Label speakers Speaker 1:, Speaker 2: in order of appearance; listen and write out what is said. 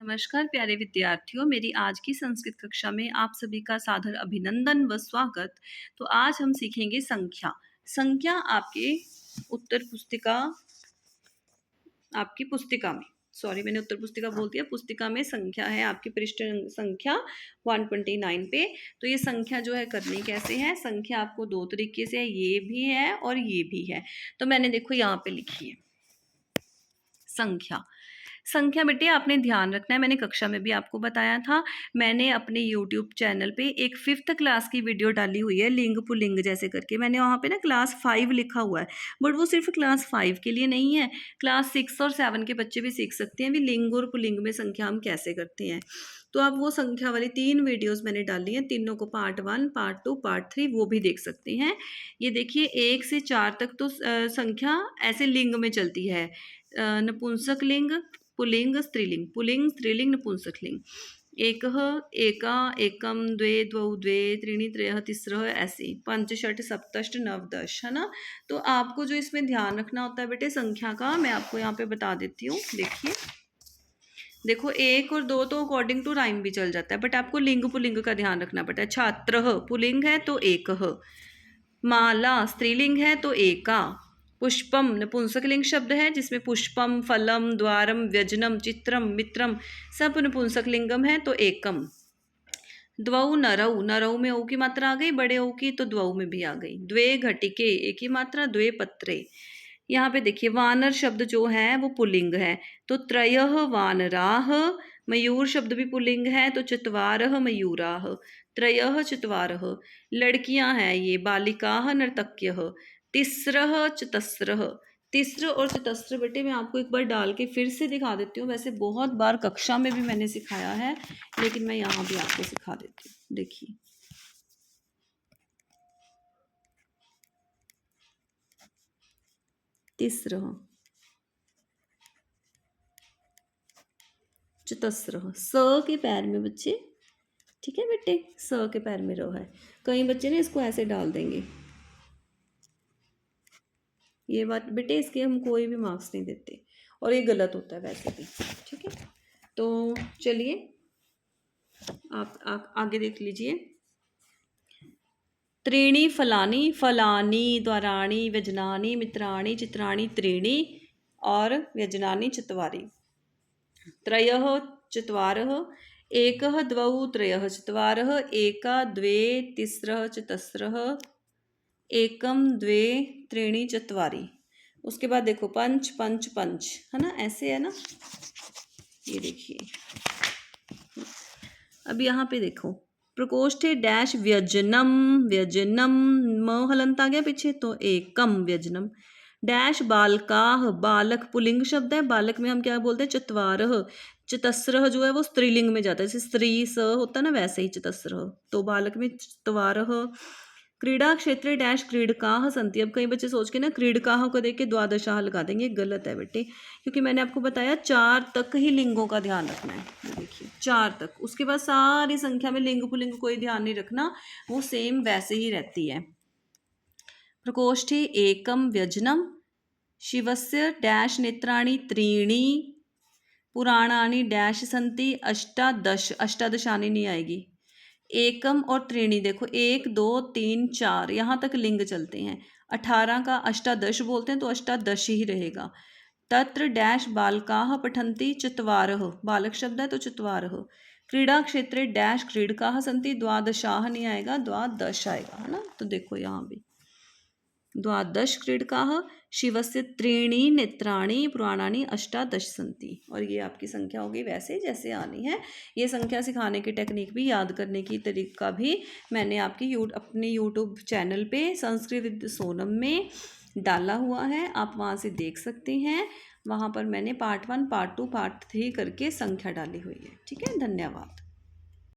Speaker 1: नमस्कार प्यारे विद्यार्थियों, मेरी आज की संस्कृत कक्षा में आप सभी का सादर अभिनंदन व स्वागत। तो आज हम सीखेंगे संख्या। संख्या आपके उत्तर पुस्तिका आपकी पुस्तिका में मैंने उत्तर पुस्तिका बोल दिया, पुस्तिका में संख्या है आपकी पृष्ठ संख्या 129 पे। तो ये संख्या जो है करनी कैसे है, संख्या आपको दो तरीके से है, ये भी है और ये भी है। तो मैंने देखो यहाँ पे लिखी है संख्या। संख्या बेटे आपने ध्यान रखना है, मैंने कक्षा में भी आपको बताया था। मैंने अपने YouTube चैनल पे एक 5th क्लास की वीडियो डाली हुई है, लिंग पुल्लिंग जैसे करके। मैंने वहाँ पे ना क्लास 5 लिखा हुआ है, बट वो सिर्फ क्लास 5 के लिए नहीं है, क्लास 6 और 7 के बच्चे भी सीख सकते हैं भी लिंग और पुल्लिंग में संख्या हम कैसे करते हैं। तो आप वो संख्या वाली 3 वीडियोस मैंने डाली हैं, तीनों को पार्ट 1, पार्ट 2, पार्ट 3 वो भी देख सकते हैं। ये देखिए 1 से 4 तक तो संख्या ऐसे लिंग में चलती है, नपुंसक लिंग, पुल्लिंग, स्त्रीलिंग, पुल्लिंग, स्त्रीलिंग, नपुंसकलिंग। एकः, एका, एकम, द्वे, द्वौ, द्वे, त्रीणि, त्रयः, तिस्रः, ऐसे पंच, षठ, सप्तष्ट, नव, दश, है ना। तो आपको जो इसमें ध्यान रखना होता है बेटे संख्या का, मैं आपको यहाँ पे बता देती हूँ। देखिए देखो 1 और 2 तो अकॉर्डिंग टू राइम भी चल जाता है, बट आपको लिंग पुल्लिंग का ध्यान रखना पड़ता है। छात्रः पुल्लिंग है तो एकः, माला स्त्रीलिंग है तो एका, पुष्पम नपुंसकलिंग शब्द है जिसमें पुष्पम, फलम, द्वारम, व्यजनम, चित्रम, मित्रम सब नपुंसकलिंगम है तो एकम। द्वौ नरौ, नरौ में ओ की मात्रा आ गई, बड़े ओ की, तो द्वौ में भी आ गई। द्वे घटिके, एक ही मात्रा, द्वे पत्रे। यहाँ पे देखिए वानर शब्द जो है वो पुल्लिंग है, तो त्रयः वानराः। मयूर शब्द भी पुल्लिंग है, तो चत्वारः मयूराः, त्रयः चत्वारः। लड़कियां हैं ये, बालिकाः नर्तक्यः। तिस्रः चतस्रः। तिस्र और चतस्र बेटे मैं आपको एक बार डाल के फिर से दिखा देती हूँ, वैसे बहुत बार कक्षा में भी मैंने सिखाया है, लेकिन मैं यहाँ भी आपको सिखा देती हूँ। देखिए तिस्रः, चतस्रः, स के पैर में बच्चे, ठीक है बेटे, स के पैर में रो है। कई बच्चे ना इसको ऐसे डाल देंगे, ये बात बेटे इसके हम कोई भी मार्क्स नहीं देते, और ये गलत होता है वैसे भी, ठीक है। तो चलिए आप आगे देख लीजिए। त्रीणि फलानि, फलानि, द्वाराणि, व्यजनानि, मित्राणि, चित्राणि, त्रीणि और व्यजनानि चत्वारि। त्रयः चत्वारः, एकः द्वौ त्रयः चत्वारः, एका द्वे तिस्रः चतस्रः, एकम द्वे त्रीणि चत्वारि। उसके बाद देखो पंच पंच पंच, है ना, ऐसे है ना। ये देखिए अब यहाँ पे देखो प्रकोष्ठे डैश व्यजनम, व्यजनम, म हलंत आ गया पीछे तो एकम व्यजनम। डैश बालकाः, बालक पुल्लिंग शब्द है, बालक में हम क्या बोलते हैं, चत्वारः। चतस्रः जो है वो स्त्रीलिंग में जाता है, जैसे स्त्री स होता है ना, वैसे ही चतस्रः, तो बालक में चत्वारः। क्रीडा क्षेत्रे डैश क्रीडकाः सन्ति। अब कई बच्चे सोच के ना क्रीडकाः को देख के द्वादशाह लगा देंगे, गलत है बेटे, क्योंकि मैंने आपको बताया 4 तक ही लिंगों का ध्यान रखना है। ये देखिए 4 तक, उसके बाद सारी संख्या में लिंग पुल्लिंग कोई ध्यान नहीं रखना, वो सेम वैसे ही रहती है। प्रकोष्ठे एकम व्यजनम, शिवस्य डैश नेत्राणि त्रीणि, पुराणानि डैश सन्ति अष्टादश, अष्टादशानी नहीं आएगी। एकम और त्रीणि देखो 1 2 3 4 यहाँ तक लिंग चलते हैं। 18 का अष्टादश बोलते हैं तो अष्टादश ही रहेगा। तत्र डैश बालकाः पठन्ति चत्वारः, बालक शब्द है तो चत्वारः। क्रीडा क्षेत्रे डैश क्रीडकाः सन्ति, द्वादशाः नहीं आएगा, द्वादश आएगा, है ना। तो देखो यहाँ भी द्वादश क्रीडकाः, शिवस्य त्रीणि नेत्राणि, पुराणानि अष्टादश सन्ति। और ये आपकी संख्या होगी वैसे जैसे आनी है। ये संख्या सिखाने की टेक्निक भी, याद करने की तरीका भी मैंने आपकी अपने यूट्यूब चैनल पे संस्कृत विद सोनम में डाला हुआ है, आप वहाँ से देख सकते हैं। वहाँ पर मैंने पार्ट 1, पार्ट 2, पार्ट 3 करके संख्या डाली हुई है, ठीक है। धन्यवाद।